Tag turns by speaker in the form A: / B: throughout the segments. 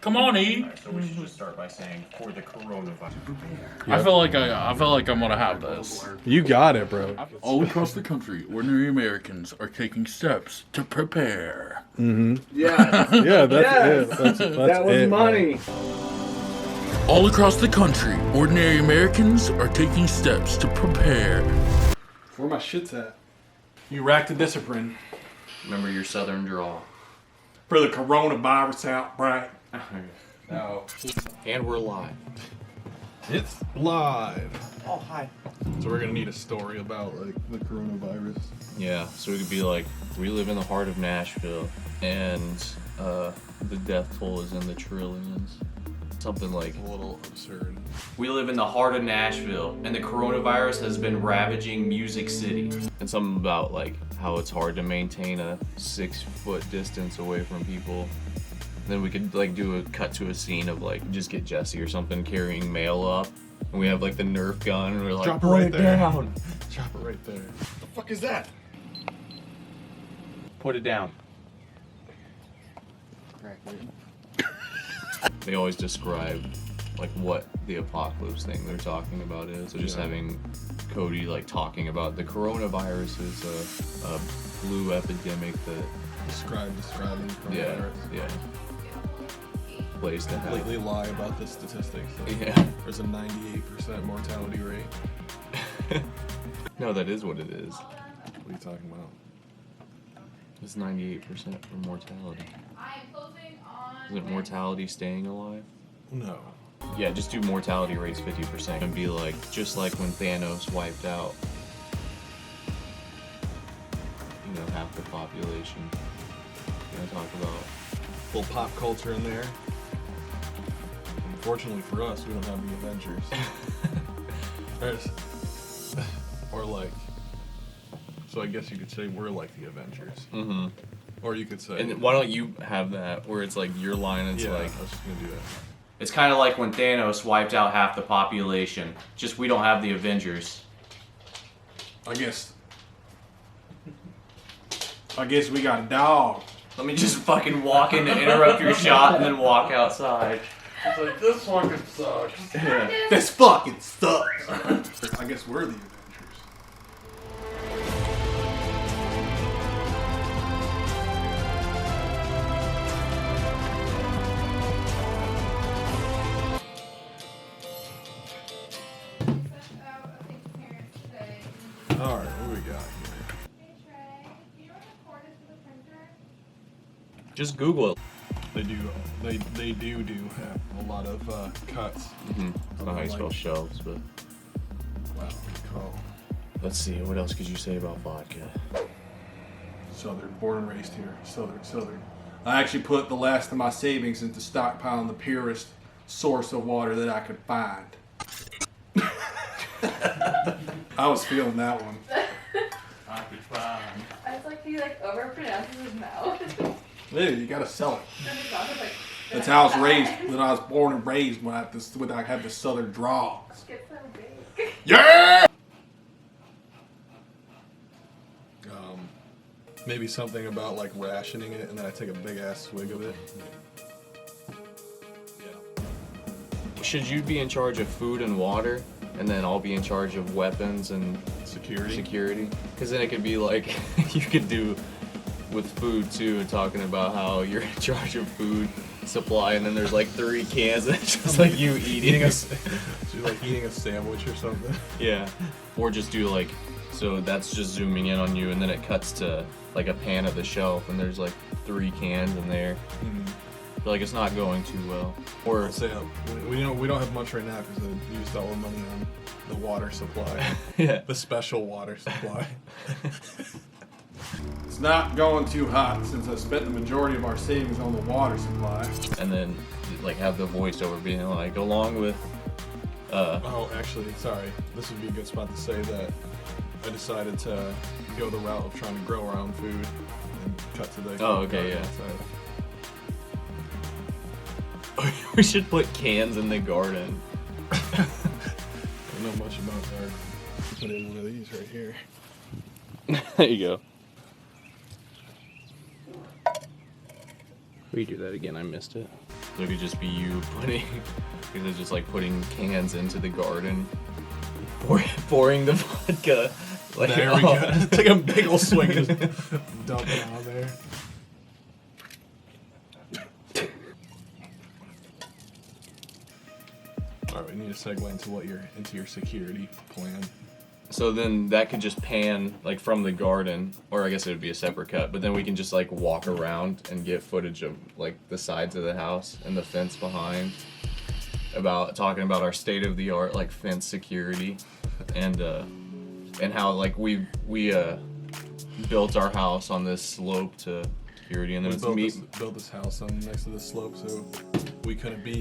A: Come on, E.
B: So we should just start by saying for the coronavirus.
A: I feel like I'm gonna have this.
C: You got it, bro.
A: All across the country, ordinary Americans are taking steps to prepare.
D: Yes.
C: Yeah, that's
D: That was
C: it,
D: money.
A: All across the country, ordinary Americans are taking steps to prepare.
C: Where my shit's at? You racked the discipline
B: Remember your southern drawl.
C: for the coronavirus outbreak.
B: No. And we're live.
C: It's live.
B: Oh, hi.
C: So we're gonna need a story about like the coronavirus.
B: Yeah, so it could be like, we live in the heart of Nashville, and the death toll is in the trillions. Something like,
C: A little absurd.
B: we live in the heart of Nashville, and the coronavirus has been ravaging Music City. And something about like how it's hard to maintain a 6-foot distance away from people. Then we could like do a cut to a scene of like, just get Jesse or something carrying mail up, and we have like the Nerf gun, and we're like,
C: Drop it
B: put
C: right
B: it
C: there.
B: down.
C: Drop it right there. What the fuck is that?
B: Put it down. They always describe like what the apocalypse thing they're talking about is. So just having Cody like talking about the coronavirus is a flu epidemic that
C: Describing coronavirus.
B: yeah place to have.
C: Completely lie about the statistics.
B: Yeah.
C: There's a 98% mortality rate.
B: No, that is what it is.
C: What are you talking about?
B: It's 98% for mortality. Isn't mortality staying alive?
C: No.
B: Yeah, just do mortality rates 50% and be like, just like when Thanos wiped out, you know, half the population. You know, talk about.
C: A little pop culture in there. Unfortunately for us, we don't have the Avengers. Or like, so I guess you could say we're like the Avengers.
B: Mm-hmm.
C: Or you could say.
B: And why don't you have that where it's like your line? It's
C: yeah,
B: like,
C: I was just gonna do that.
B: it's kind of like when Thanos wiped out half the population. Just we don't have the Avengers.
C: I guess we got a dog.
B: Let me just fucking walk in to interrupt your shot and then walk outside.
C: It's like, this fucking sucks.
B: Yeah.
C: This fucking sucks. I guess we're the Avengers. Alright, what do we got here?
B: Just Google it.
C: They do have a lot of cuts.
B: Mm-hmm. I don't know how you spell shelves, but
C: Wow, call
B: let's see. What else could you say about vodka?
C: Southern, born and raised here. Southern. I actually put the last of my savings into stockpiling the purest source of water that I could find. I was feeling that one.
A: I could find.
E: It's like he overpronounces his mouth.
C: Hey, you gotta sell it.
E: His mouth is like,
C: That's how I was raised. When I was born and raised, when I had the southern drawl.
E: Get so big.
C: Yeah. Maybe something about like rationing it, and then I take a big ass swig of it. Yeah.
B: Should you be in charge of food and water, and then I'll be in charge of weapons and
C: Security.
B: Because then it could be like, you could do with food too, talking about how you're in charge of food supply, and then there's like 3 cans, and it's just like you eating a.
C: So you're like eating a sandwich or something.
B: Yeah. Or just do like, so that's just zooming in on you, and then it cuts to like a pan at the shelf, and there's like 3 cans in there.
C: Mm-hmm.
B: I feel like it's not going too well. Or
C: Say we don't have much right now because I used all the money on the water supply.
B: yeah.
C: The special water supply. It's not going too hot since I spent the majority of our savings on the water supply.
B: And then like have the voiceover being like, along with
C: Oh, actually, sorry. This would be a good spot to say that I decided to go the route of trying to grow our own food and cut to the.
B: Oh, okay, yeah.
C: outside.
B: we should put cans in the garden.
C: I don't know much about gardening. Put in one of these right here.
B: There you go.
D: Redo that again. I missed it.
B: So it could just be you putting, because it's just like putting cans into the garden, pouring the vodka. Like,
F: There we go. Take a big old swing and just dump it out there. All right, we need to segue into your security plan.
B: So then that could just pan like from the garden, or I guess it would be a separate cut. But then we can just like walk around and get footage of like the sides of the house and the fence behind, talking about our state of the art like fence security, and how like we built our house on this slope to security, and then
F: We built this house on next to the slope, so we couldn't be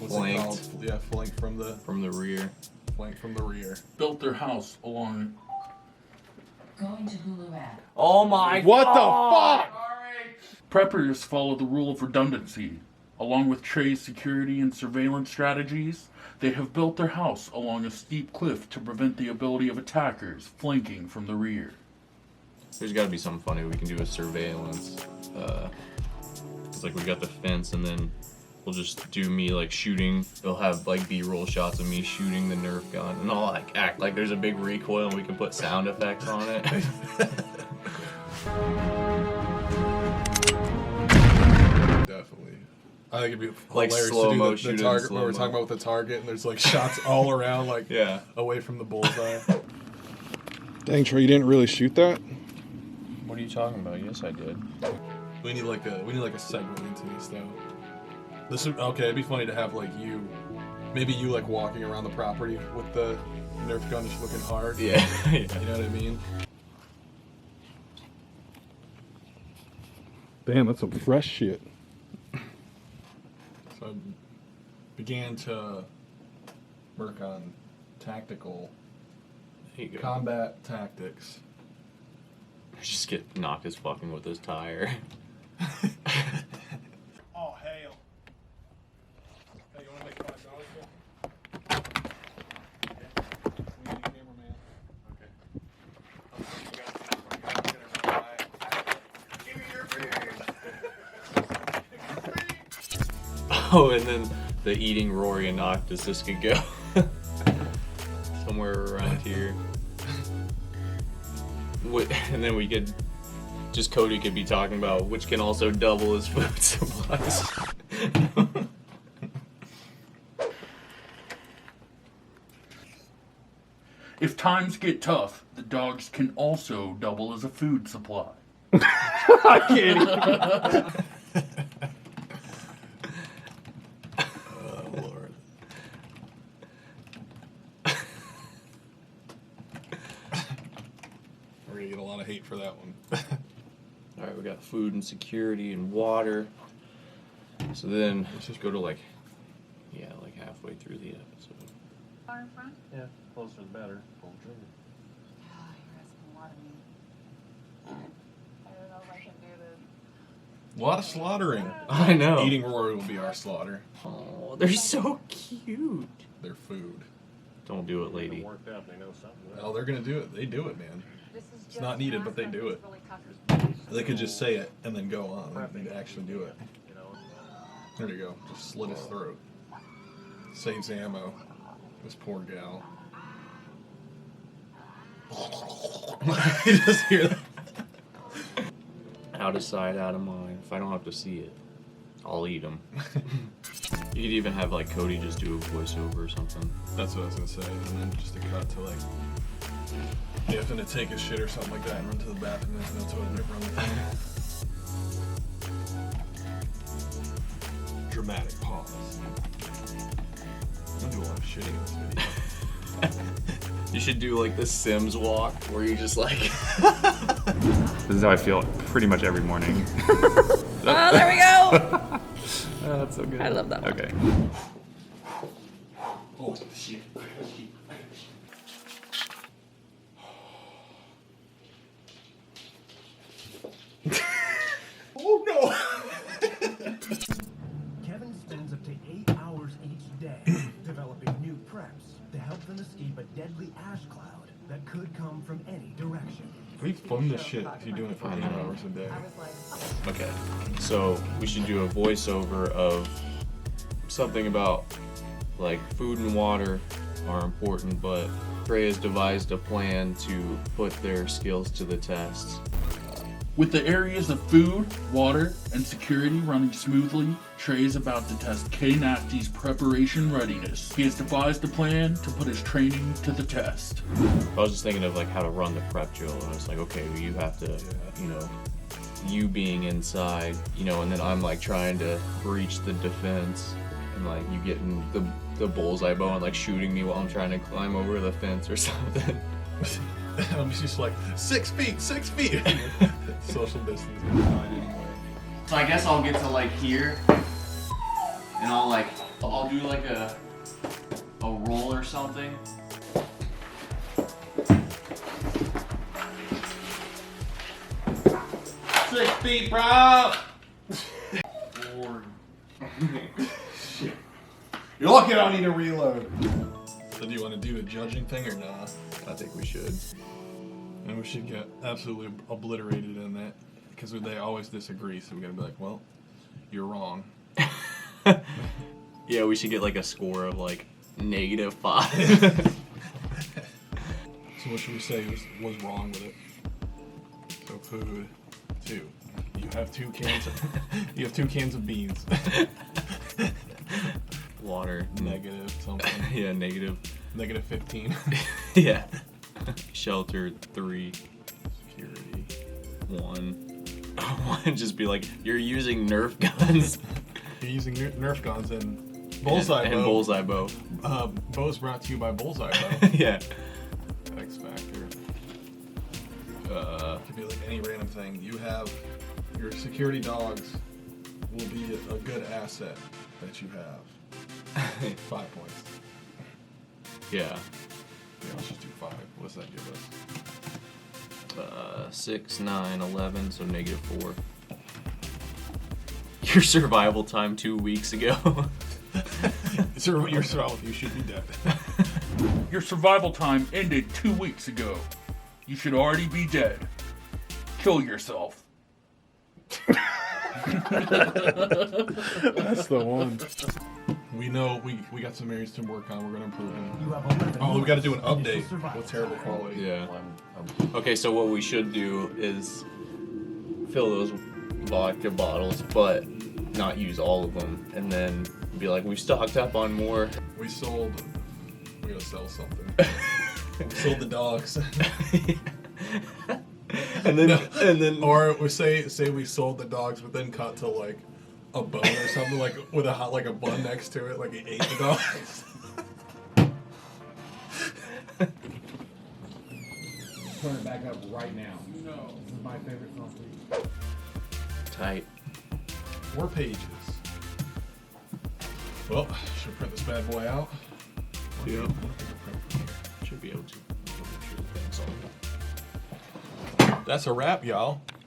B: Flanked.
F: Flanked from the
B: rear.
F: flank from the rear.
A: Built their house along.
G: Going to Hulu app.
B: Oh my
F: What the fuck?
A: Preppers follow the rule of redundancy. Along with Trey's security and surveillance strategies, they have built their house along a steep cliff to prevent the ability of attackers flanking from the rear.
B: There's got to be something funny we can do with surveillance. It's like we got the fence, and then we'll just do me like shooting. They'll have like B-roll shots of me shooting the Nerf gun, and I'll like act like there's a big recoil, and we can put sound effects on it.
F: Definitely. I think it'd be
B: Like
F: hilarious
B: slow-mo,
F: to
B: shoot
F: do
B: it
F: the
B: in
F: target where we're
B: slow-mo.
F: talking about with the target, and there's like shots all around, like
B: Yeah.
F: away from the bullseye.
H: Dang, Trey, you didn't really shoot that?
D: What are you talking about? Yes, I did.
F: We need like a segue into this though. This would, okay. It'd be funny to have like maybe you like walking around the property with the Nerf gun just looking hard.
B: Yeah.
F: You know what I mean?
H: Damn, that's some fresh shit.
F: So I began to work on tactical
B: There you go.
F: combat tactics.
B: Just get knocked as fucking with his tire.
F: Oh hail! Hey, you wanna make $5? We need a cameraman.
B: Oh, and then the eating Rory and Noctis could go somewhere around here. And then we could Cody could be talking about which can also double as food supplies.
A: If times get tough, the dogs can also double as a food supply.
F: Oh Lord. We're gonna get a lot of hate for that one.
B: All right, we got food and security and water. So then let's just go to like halfway through the episode.
E: Far in front?
D: Yeah, closer the better. Pull the trigger.
E: Oh, you're asking a lot of me. I don't know if I can do this.
F: A lot of slaughtering.
B: I know.
F: Eating Rory will be our slaughter.
B: Oh, they're so cute.
F: Their food.
B: Don't do it, lady.
D: Worked out. They know something.
F: Oh, they're gonna do it. They do it, man.
E: This is
F: It's not needed, but they do it. They could just say it and then go on. They actually do it.
D: You know.
F: There you go. Just slit his throat. Saves ammo. This poor gal. You just hear that.
B: Out of sight, out of mind. If I don't have to see it, I'll eat them. You could even have like Cody just do a voiceover or something.
F: That's what I was gonna say. And then just a cut to like having to take a shit or something like that and run to the bathroom and no toilet paper on the thing. Dramatic pause. I'm gonna do a lot of shitting in this video.
B: You should do like the Sims walk where you just like.
I: This is how I feel pretty much every morning.
J: Oh, there we go.
I: That's so good.
J: I love that one.
I: Okay.
F: Oh shit. Oh no!
K: Kevin spends up to 8 hours each day developing new preps to help them escape a deadly ash cloud that could come from any direction.
F: We fund this shit if you're doing it for 8 hours a day.
B: Okay, so we should do a voiceover of something about like food and water are important, but Trey has devised a plan to put their skills to the test.
A: With the areas of food, water, and security running smoothly, Trey is about to test K Nafty's preparation readiness. He has devised a plan to put his training to the test.
B: I was just thinking of like how to run the prep drill, and I was like, okay, well, you have to, you know, you being inside, you know, and then I'm like trying to breach the defense, and like you getting the bullseye bow and like shooting me while I'm trying to climb over the fence or something.
F: I'm just like 6 feet, 6 feet. Social distance is fine anyway.
B: So I guess I'll get to like here, and I'll do like a roll or something. "6 feet, bro."
C: You're lucky I don't need to reload.
F: So do you want to do a judging thing or not?
B: I think we should.
F: And we should get absolutely obliterated in that because they always disagree. So we gotta be like, well, you're wrong.
B: Yeah, we should get like a score of like -5.
F: So what should we say was wrong with it? So food, 2. You have 2 cans. You have 2 cans of beans.
B: Water.
F: Negative something.
B: Yeah, negative.
F: -15.
B: Yeah. Shelter 3.
F: Security.
B: 1. Just be like, you're using Nerf guns.
F: You're using Nerf guns and bullseye
B: and
F: bow.
B: bullseye bow.
F: Bow's brought to you by Bullseye Bow.
B: Yeah.
F: X Factor. Could be like any random thing. You have your security dogs will be a good asset that you have. 5 points.
B: Yeah.
F: Yeah, let's just do 5. What does that give us?
B: 6, 9, 11, so -4. Your survival time 2 weeks ago.
F: Your survival, you should be dead.
A: Your survival time ended 2 weeks ago. You should already be dead. Kill yourself.
H: That's the one.
F: We know we got some areas to work on. We're gonna improve them.
K: You have 11
F: Oh, we got to do an
K: minutes
F: update
K: to survive.
F: with terrible quality.
B: Yeah. Okay, so what we should do is fill those vodka bottles, but not use all of them, and then be like, we've stocked up on more.
F: We gotta sell something. We sold the dogs.
B: And then
F: Or we say we sold the dogs, but then cut to like a bone or something, like with a bun next to it, like he ate the dogs.
K: Turn it back up right now. No. This is my favorite song, please.
B: tight.
F: 4 pages. Well, should print this bad boy out.
B: Yeah. Should be able to.
F: That's a wrap, y'all.